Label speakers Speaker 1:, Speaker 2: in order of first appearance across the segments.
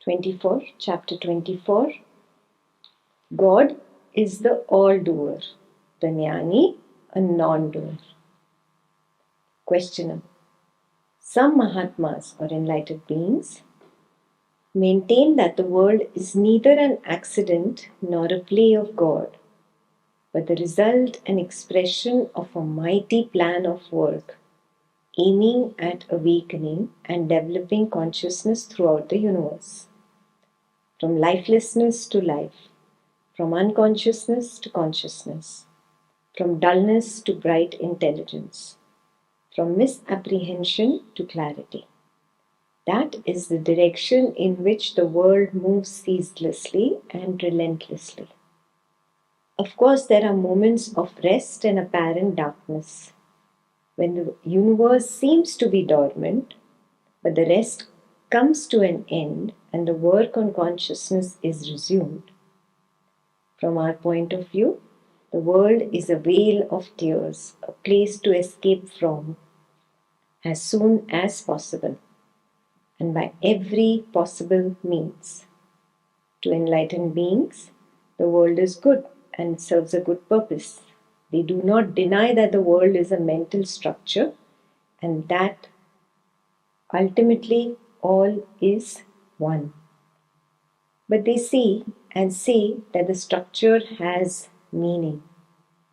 Speaker 1: 24, chapter 24. God is the All-Doer, the Gnyani, a Non-Doer. Questioner. Some Mahatmas or enlightened beings maintain that the world is neither an accident nor a play of God, but the result and expression of a mighty plan of work aiming at awakening and developing consciousness throughout the universe. From lifelessness to life, from unconsciousness to consciousness, from dullness to bright intelligence, from misapprehension to clarity. That is the direction in which the world moves ceaselessly and relentlessly. Of course, there are moments of rest and apparent darkness, when the universe seems to be dormant, but the rest comes to an end and the work on consciousness is resumed. From our point of view, the world is a vale of tears, a place to escape from as soon as possible, and by every possible means. To enlightened beings, the world is good and serves a good purpose. They do not deny that the world is a mental structure and that ultimately all is one. But they see and say that the structure has meaning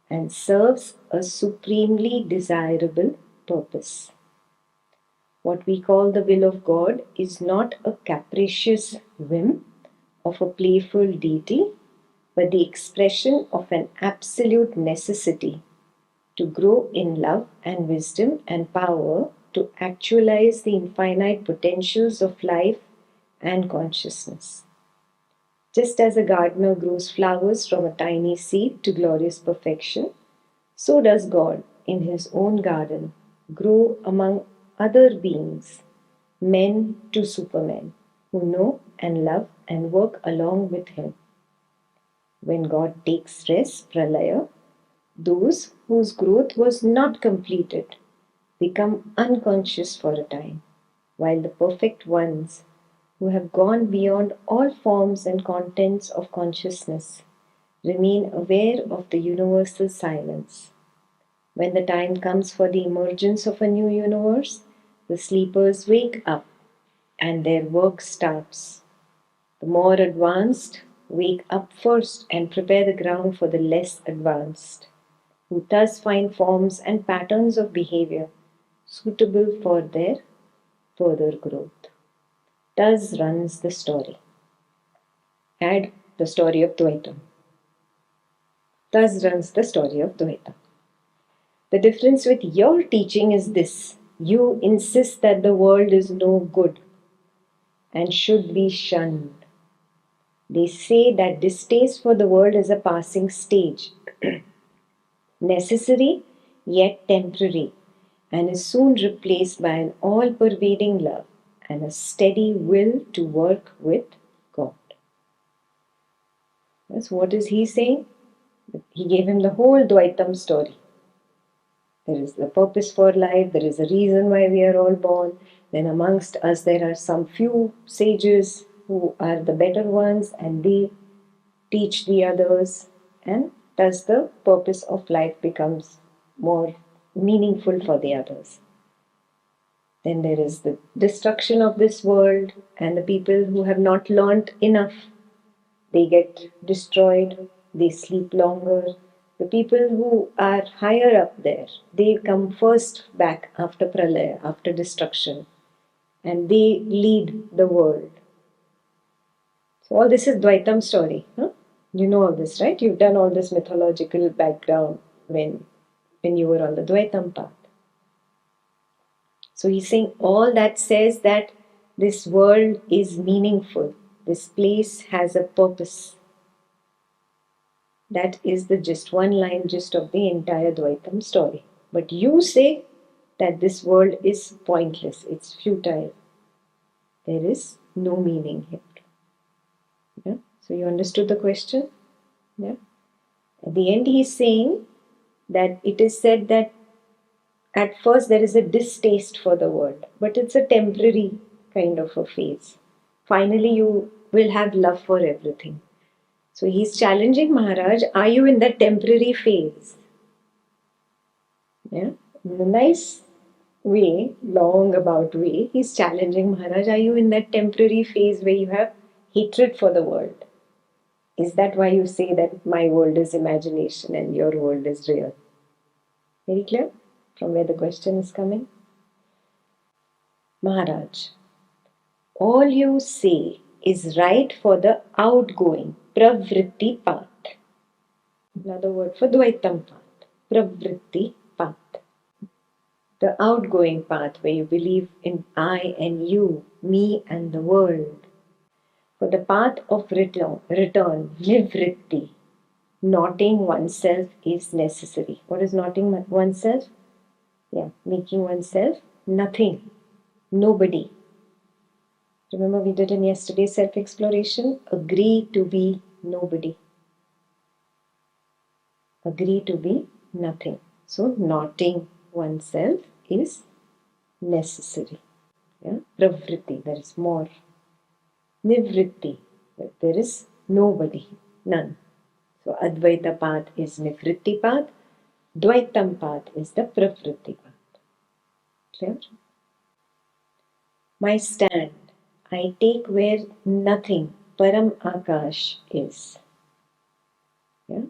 Speaker 1: and serves a supremely desirable purpose. What we call the will of God is not a capricious whim of a playful deity, but the expression of an absolute necessity to grow in love and wisdom and power to actualize the infinite potentials of life and consciousness. Just as a gardener grows flowers from a tiny seed to glorious perfection, so does God in His own garden grow among other beings, men to supermen, who know and love and work along with Him. When God takes rest, pralaya, those whose growth was not completed become unconscious for a time, while the perfect ones who have gone beyond all forms and contents of consciousness remain aware of the universal silence. When the time comes for the emergence of a new universe, the sleepers wake up and their work starts. The more advanced wake up first and prepare the ground for the less advanced, who thus find forms and patterns of behavior suitable for their further growth. Thus runs the story. Add the story of Dvaita. Thus runs the story of Dvaita. The difference with your teaching is this: you insist that the world is no good and should be shunned. They say that distaste for the world is a passing stage, necessary yet temporary, and is soon replaced by an all-pervading love and a steady will to work with God. Yes, what is he saying? He gave him the whole Dvaitam story. There is the purpose for life, there is a reason why we are all born. Then amongst us there are some few sages who are the better ones and they teach the others, and thus the purpose of life becomes more meaningful for the others. Then there is the destruction of this world and the people who have not learnt enough. They get destroyed, they sleep longer. The people who are higher up there, they come first back after pralaya, after destruction, and they lead the world. So all this is Dvaitam story. Huh? You know all this, right? You've done all this mythological background when you were on the Dvaitam path. So he's saying all that says that this world is meaningful. This place has a purpose. That is the just one line gist of the entire Dvaitam story. But you say that this world is pointless, it's futile. There is no meaning here. Yeah? So you understood the question? Yeah? At the end he is saying that it is said that at first there is a distaste for the world, but it's a temporary kind of a phase. finally you will have love for everything. So he's challenging Maharaj, are you in that temporary phase? Yeah, in a nice way, long about way, he's challenging Maharaj, are you in that temporary phase where you have hatred for the world? Is that why you say that my world is imagination and your world is real? Very clear from where the question is coming? Maharaj, all you say is right for the outgoing pravritti path. Another word for Dvaitam path, pravritti path. The outgoing path where you believe in I and you, me and the world. For the path of return, nivritti, knotting oneself is necessary. What is knotting oneself? Yeah, making oneself nothing, nobody. Remember we did in yesterday's self-exploration? Agree to be nobody. Agree to be nothing. So knotting oneself is necessary. Yeah? Pravritti, there is more. Nivritti, there is nobody, none. So Advaita path is Nivritti path. Dvaitam path is the Pravritti path. Clear? My stand I take where nothing, Param Akash, is. Yeah?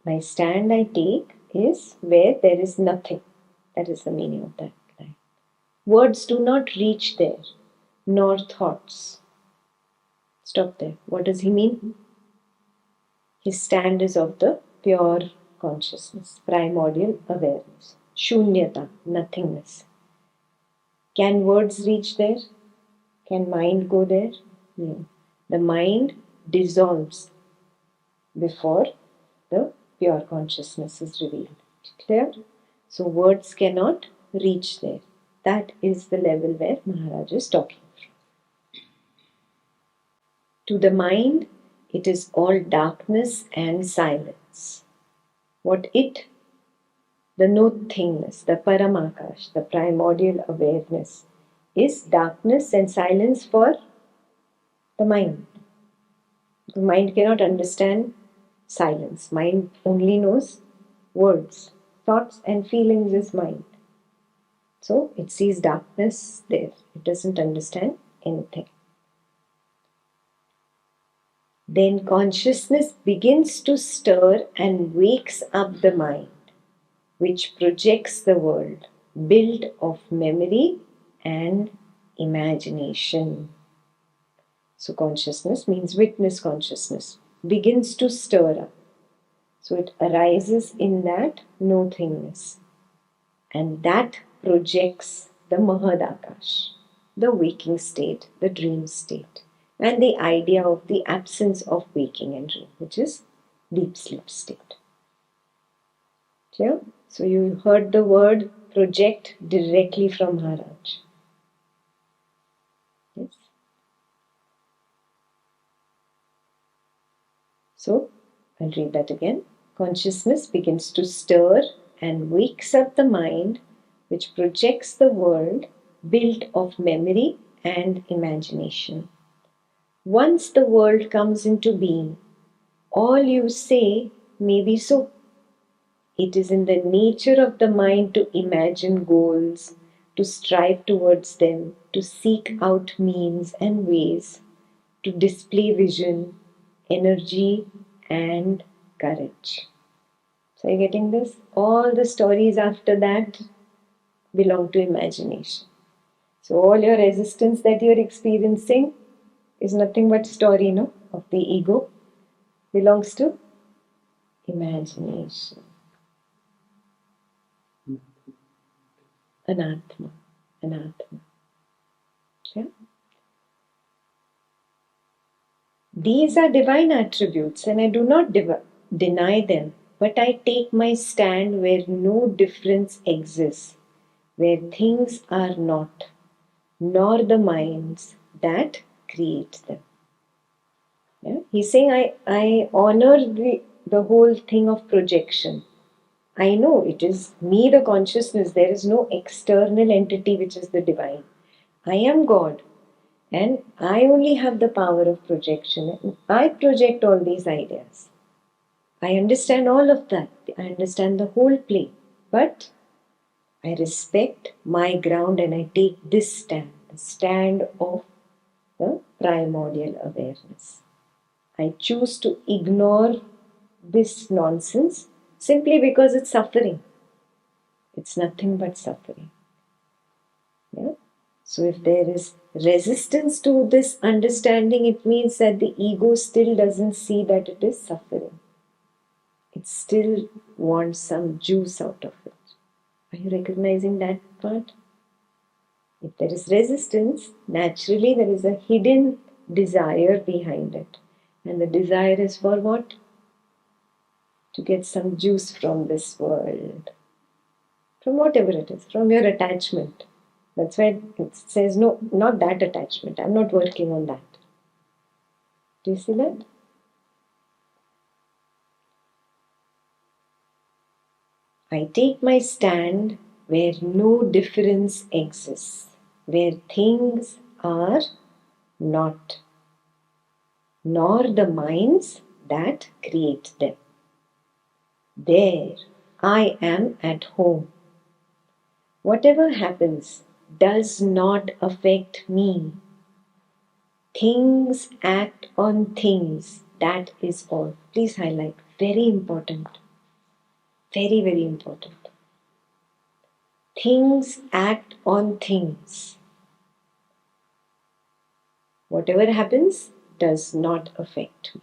Speaker 1: My stand I take is where there is nothing. That is the meaning of that line. Words do not reach there, nor thoughts. Stop there. What does he mean? His stand is of the pure consciousness, primordial awareness. Shunyata, nothingness. Can words reach there? Can mind go there? No. The mind dissolves before the pure consciousness is revealed. Clear? So words cannot reach there. That is the level where Maharaj is talking from. To the mind, it is all darkness and silence. What it? The nothingness, the paramakash, the primordial awareness, is darkness and silence for the mind. The mind cannot understand silence. Mind only knows words. Thoughts and feelings is mind. So it sees darkness there. It doesn't understand anything. Then consciousness begins to stir and wakes up the mind, which projects the world, built of memory and imagination. So consciousness means witness consciousness, begins to stir up. So it arises in that nothingness. And that projects the Mahadakash, the waking state, the dream state, and the idea of the absence of waking and dream, which is deep sleep state. Clear? So you heard the word project directly from Maharaj. Yes. So I'll read that again. Consciousness begins to stir and wakes up the mind, which projects the world built of memory and imagination. Once the world comes into being, all you say may be so. It is in the nature of the mind to imagine goals, to strive towards them, to seek out means and ways, to display vision, energy, and courage. So, you're getting this? All the stories after that belong to imagination. So, all your resistance that you're experiencing is nothing but story, no? Of the ego. Belongs to imagination. Anatma. Anatma. Okay? These are divine attributes and I do not deny them, but I take my stand where no difference exists, where things are not, nor the minds that create them. Yeah? He's saying, I honor the whole thing of projection. I know it is me, the consciousness. There is no external entity which is the divine. I am God. And I only have the power of projection. I project all these ideas. I understand all of that. I understand the whole play. But I respect my ground and I take this stand, the stand of the primordial awareness. I choose to ignore this nonsense simply because it's suffering. It's nothing but suffering. Yeah? So if there is resistance to this understanding, it means that the ego still doesn't see that it is suffering. It still wants some juice out of it. Are you recognizing that part? If there is resistance, naturally there is a hidden desire behind it. And the desire is for what? To get some juice from this world. From whatever it is, from your attachment. That's why it says, no, not that attachment. I'm not working on that. Do you see that? I take my stand where no difference exists, where things are not, nor the minds that create them. There, I am at home. Whatever happens does not affect me. Things act on things. That is all. Please highlight. Very important. Very, very important. Things act on things. Whatever happens does not affect me.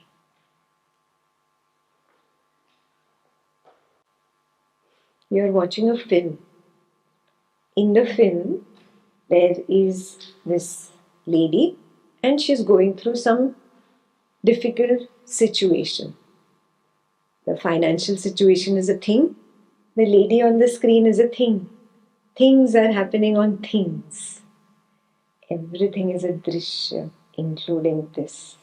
Speaker 1: You are watching a film. In the film, there is this lady and she's going through some difficult situation. The financial situation is a thing. The lady on the screen is a thing. Things are happening on things. Everything is a drishya, including this.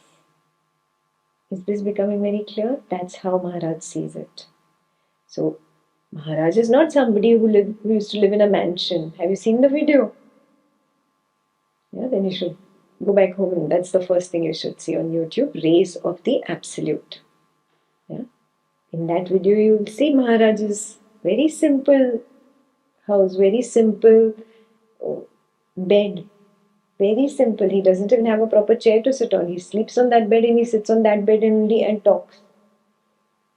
Speaker 1: Is this becoming very clear? That's how Maharaj sees it. So, Maharaj is not somebody who used to live in a mansion. Have you seen the video? Yeah, then you should go back home and that's the first thing you should see on YouTube. Rays of the Absolute. Yeah. In that video, you will see Maharaj's very simple house, very simple bed. Very simple. He doesn't even have a proper chair to sit on. He sleeps on that bed and he sits on that bed only and talks.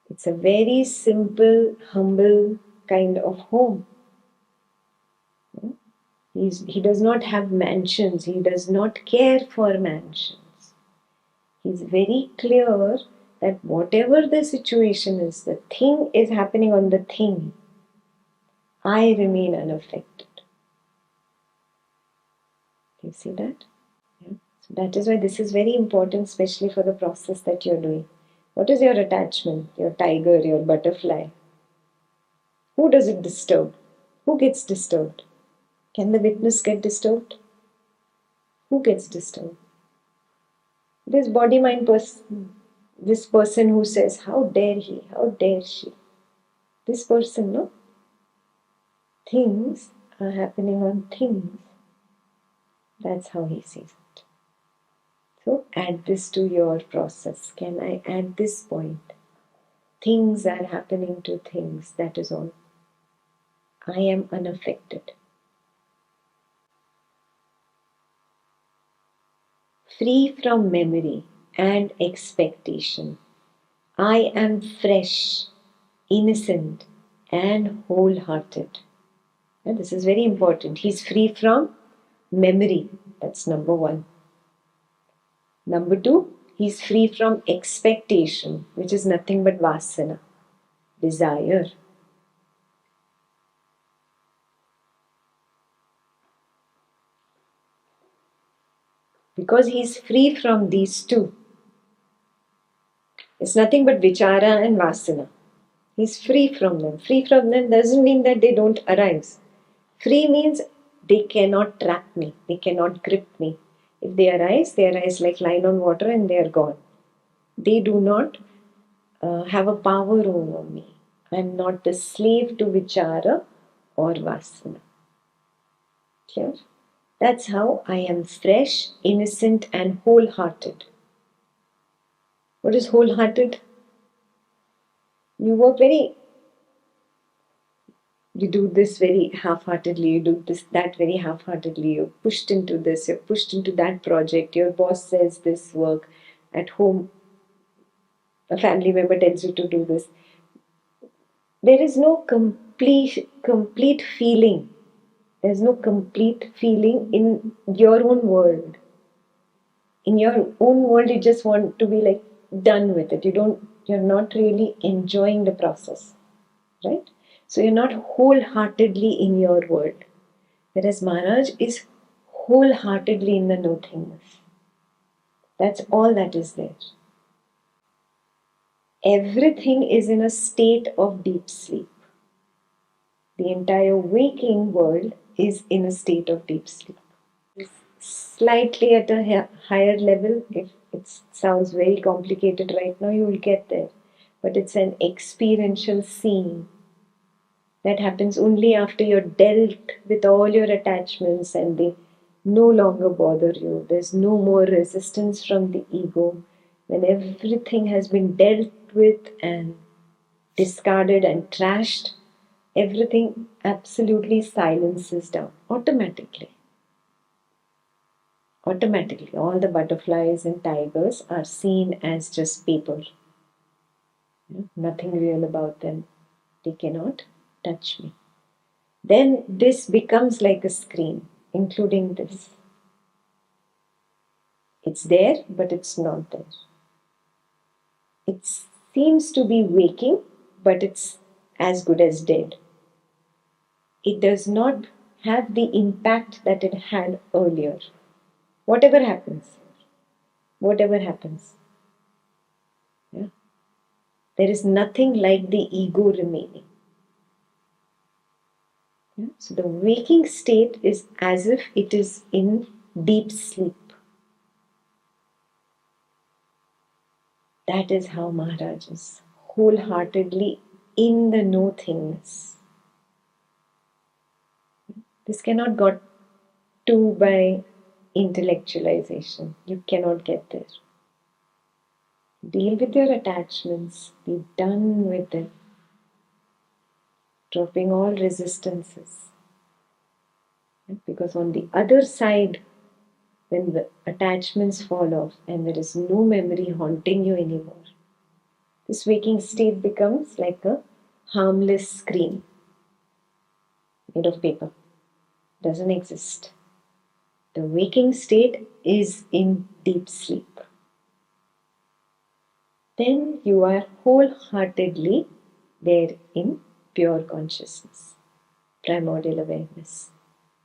Speaker 1: It's a very simple, humble kind of home. He does not have mansions. He does not care for mansions. He's very clear that whatever the situation is, the thing is happening on the thing. I remain unaffected. Do you see that? Yeah. So that is why this is very important, especially for the process that you're doing. What is your attachment? Your tiger, your butterfly? Who does it disturb? Who gets disturbed? Can the witness get disturbed? Who gets disturbed? This body-mind person, this person who says, how dare he, how dare she? This person, no? Things are happening on things. That's how he sees it. So add this to your process. Can I add this point? Things are happening to things, that is all. I am unaffected. Free from memory and expectation. I am fresh, innocent, and wholehearted. And this is very important. He's free from memory. That's number one. Number two, he's free from expectation, which is nothing but vasana, desire. Because he's free from these two. It's nothing but vichara and vasana. He's free from them. Free from them doesn't mean that they don't arise. Free means they cannot trap me. They cannot grip me. If they arise like line on water and they are gone. They do not have a power over me. I am not the slave to vichara or vasana. Clear? That's how I am fresh, innocent, and wholehearted. What is wholehearted? You work you do this very half-heartedly, you do that very half-heartedly, you're pushed into this, you're pushed into that project, your boss says this work, at home a family member tells you to do this. There is no complete feeling. There's no complete feeling in your own world. In your own world, you just want to be like done with it. You're not really enjoying the process, right? So you're not wholeheartedly in your world. Whereas Maharaj is wholeheartedly in the nothingness. That's all that is there. Everything is in a state of deep sleep. The entire waking world is in a state of deep sleep. Slightly at a higher level, if it sounds very complicated right now, you will get there. But it's an experiential scene that happens only after you're dealt with all your attachments and they no longer bother you. There's no more resistance from the ego. When everything has been dealt with and discarded and trashed, everything absolutely silences down automatically. Automatically, all the butterflies and tigers are seen as just paper. Nothing real about them. They cannot touch me. Then this becomes like a screen, including this. It's there, but it's not there. It seems to be waking, but it's as good as dead. It does not have the impact that it had earlier. Whatever happens. Yeah. There is nothing like the ego remaining. Yeah. So the waking state is as if it is in deep sleep. That is how Maharaj is wholeheartedly in the nothingness. This cannot got to by intellectualization. You cannot get there. Deal with your attachments. Be done with them. Dropping all resistances. Because on the other side, when the attachments fall off and there is no memory haunting you anymore, this waking state becomes like a harmless screen made of paper. Doesn't exist. The waking state is in deep sleep. Then you are wholeheartedly there in pure consciousness, primordial awareness,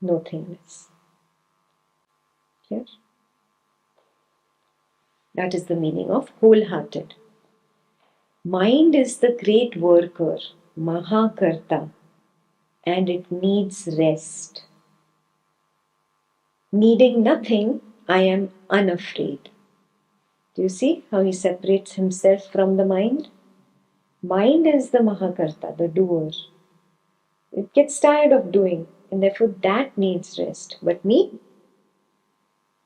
Speaker 1: nothingness. Clear? That is the meaning of wholehearted. Mind is the great worker, Mahakarta, and it needs rest. Needing nothing, I am unafraid. Do you see how he separates himself from the mind? Mind is the Mahakarta, the doer. It gets tired of doing, and therefore that needs rest. But me,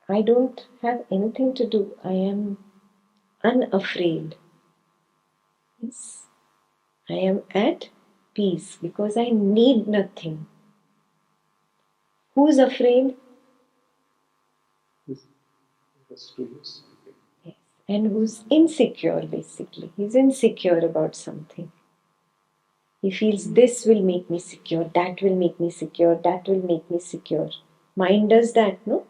Speaker 1: I don't have anything to do. I am unafraid. Yes. I am at peace because I need nothing. Who's afraid? Yes. And who's insecure basically. He's insecure about something. He feels this will make me secure, that will make me secure, that will make me secure. Mind does that, no?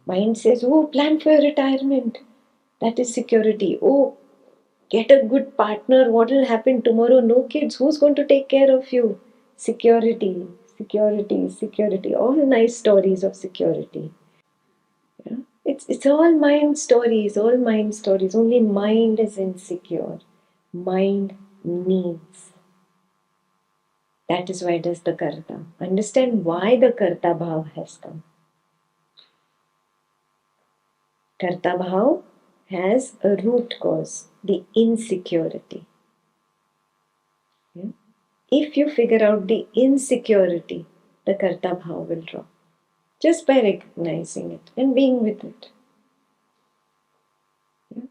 Speaker 1: Mind says, oh, plan for your retirement. That is security. Oh, get a good partner. What will happen tomorrow? No kids. Who's going to take care of you? Security, security, security. All nice stories of security. Yeah? It's all mind stories, all mind stories. Only mind is insecure. Mind needs. That is why it is the karta. Understand why the karta bhav has come. Karta bhav has a root cause, the insecurity. Yeah? If you figure out the insecurity, the karta bhav will drop. just by recognizing it and being with it. Yeah.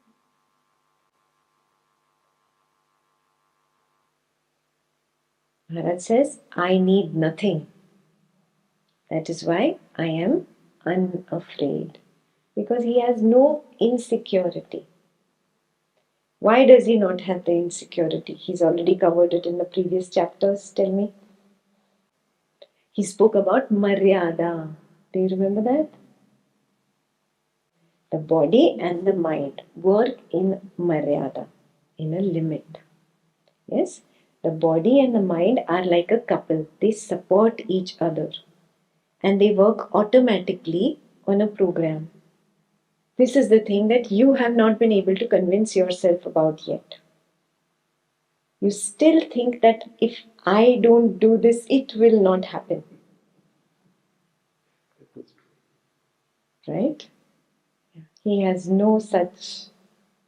Speaker 1: Maharaj says, I need nothing. That is why I am unafraid. Because he has no insecurity. Why does he not have the insecurity? He's already covered it in the previous chapters. Tell me. He spoke about Maryada. Do you remember that? The body and the mind work in Maryada, in a limit. Yes? The body and the mind are like a couple. They support each other. And they work automatically on a program. This is the thing that you have not been able to convince yourself about yet. You still think that if I don't do this, it will not happen. Right? He has no such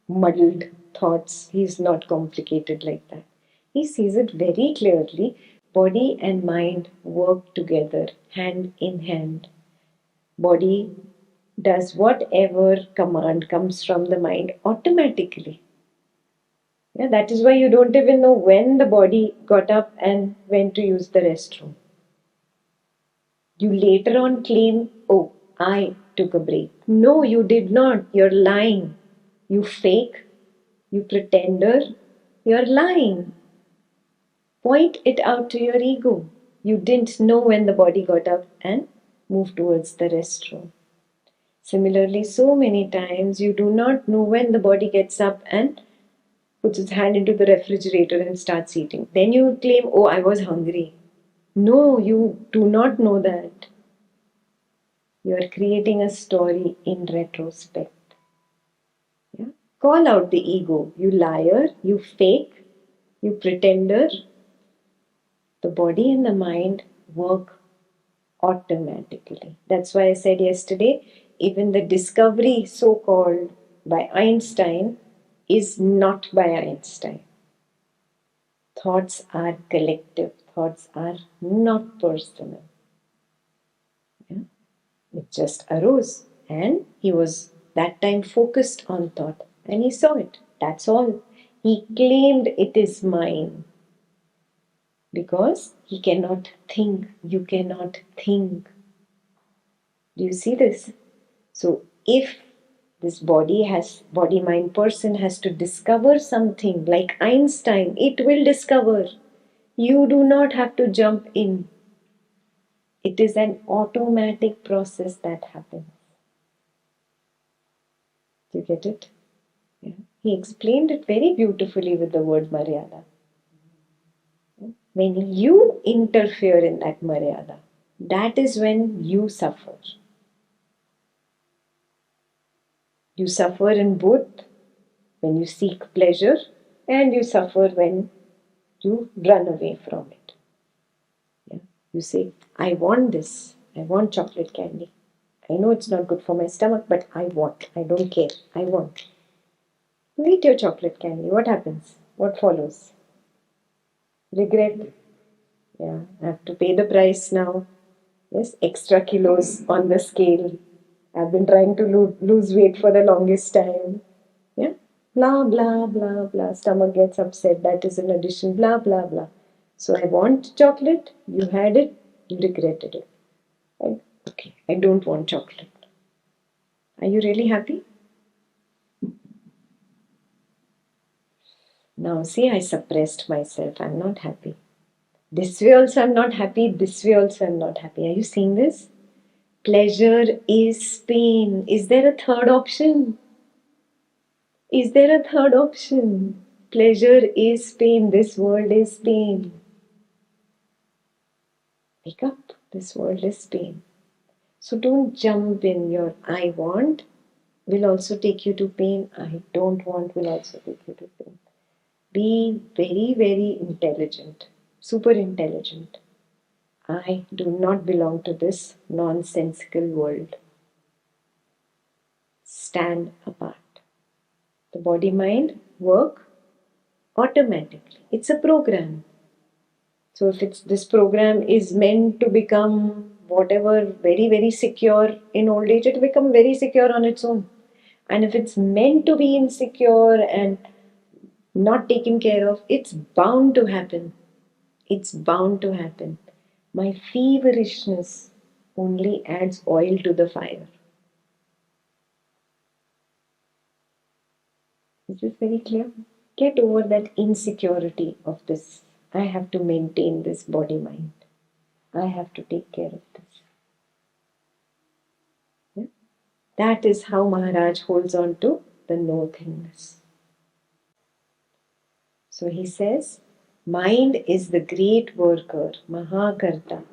Speaker 1: muddled thoughts. He's not complicated like that. He sees it very clearly. Body and mind work together, hand in hand. Body does whatever command comes from the mind automatically. Yeah, that is why you don't even know when the body got up and went to use the restroom. You later on claim, oh, I took a break. No, you did not. You're lying. You fake. You pretender. You're lying. Point it out to your ego. You didn't know when the body got up and moved towards the restroom. Similarly, so many times you do not know when the body gets up and puts its hand into the refrigerator and starts eating. Then you claim, oh, I was hungry. No, you do not know that. You are creating a story in retrospect. Yeah? Call out the ego. You liar, you fake, you pretender. The body and the mind work automatically. That's why I said yesterday, even the discovery so called by Einstein is not by Einstein. Thoughts are collective, thoughts are not personal. Yeah? It just arose, and he was that time focused on thought, and he saw it. That's all. He claimed it is mine because he cannot think. You cannot think. Do you see this? So if this body mind person has to discover something like Einstein, it will discover. You do not have to jump in. It is an automatic process that happens. Do you get it? Yeah. He explained it very beautifully with the word Maryada. When you interfere in that Maryada, that is when you suffer. You suffer in both when you seek pleasure, and you suffer when you run away from it. Yeah. You say, I want this. I want chocolate candy. I know it's not good for my stomach, but I want. I don't care. I want. You eat your chocolate candy. What happens? What follows? Regret. Yeah, I have to pay the price now. Yes, extra kilos on the scale. I've been trying to lose weight for the longest time. Yeah, blah, blah, blah, blah. Stomach gets upset. That is an addition. Blah, blah, blah. So I want chocolate. You had it. You regretted it. Okay, I don't want chocolate. Are you really happy? Now, see, I suppressed myself. I'm not happy. This way also I'm not happy. This way also I'm not happy. Are you seeing this? Pleasure is pain. Is there a third option? Is there a third option? Pleasure is pain. This world is pain. Wake up. This world is pain. So don't jump in. Your I want will also take you to pain. I don't want will also take you to pain. Be very, very intelligent. Super intelligent. I do not belong to this nonsensical world. Stand apart. The body mind work automatically. It's a program. So if this program is meant to become whatever very, very secure in old age, it will become very secure on its own. And if it's meant to be insecure and not taken care of, it's bound to happen. It's bound to happen. My feverishness only adds oil to the fire. Is this very clear? Get over that insecurity of this. I have to maintain this body mind. I have to take care of this. Yeah? That is how Maharaj holds on to the no thingness. So he says, mind is the great worker, Mahakarta.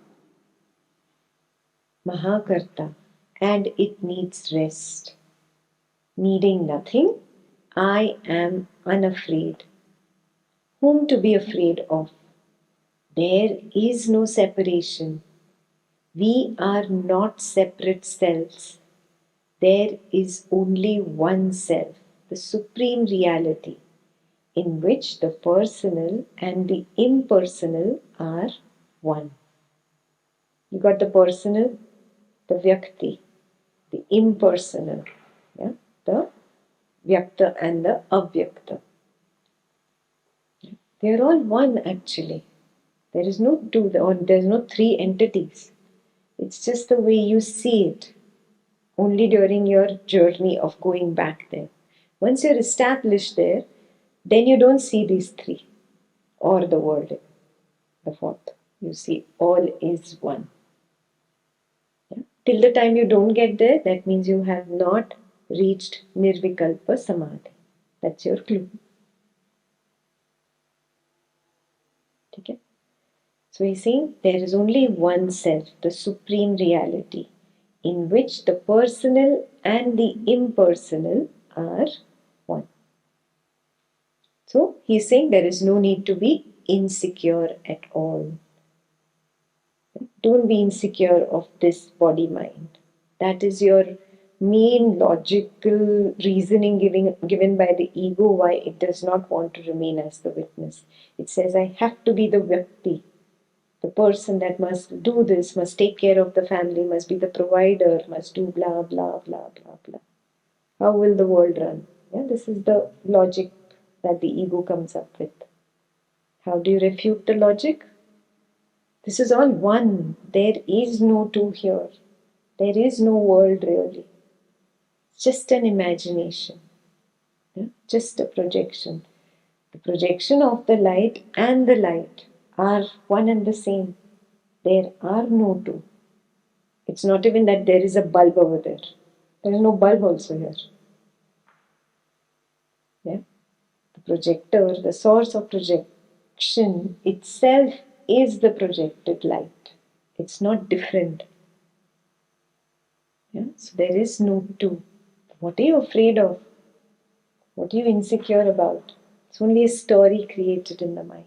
Speaker 1: Mahakarta, and it needs rest. Needing nothing, I am unafraid. Whom to be afraid of? There is no separation. We are not separate selves. There is only one self, the supreme reality, in which the personal and the impersonal are one. You got the personal, the Vyakti, the impersonal, yeah? The Vyakta and the Avyakta. They are all one actually. There is no two, or there is no three entities. It's just the way you see it. Only during your journey of going back there. Once you're established there, then you don't see these three or the world, the fourth. You see all is one. Yeah? Till the time you don't get there, that means you have not reached Nirvikalpa Samadhi. That's your clue. Okay? So he's saying there is only one self, the supreme reality, in which the personal and the impersonal are one. So he's saying there is no need to be insecure at all. Don't be insecure of this body mind. That is your main logical reasoning given by the ego why it does not want to remain as the witness. It says, I have to be the Vyakti, the person that must do this, must take care of the family, must be the provider, must do blah, blah, blah, blah, blah. How will the world run? Yeah, this is the logic that the ego comes up with. How do you refute the logic? This is all one. There is no two here. There is no world really. It's just an imagination. Yeah? Just a projection. The projection of the light and the light are one and the same. There are no two. It's not even that there is a bulb over there. There is no bulb also here. Yeah? The projector, the source of projection itself is the projected light. It's not different. Yeah? So there is no two. What are you afraid of? What are you insecure about? It's only a story created in the mind.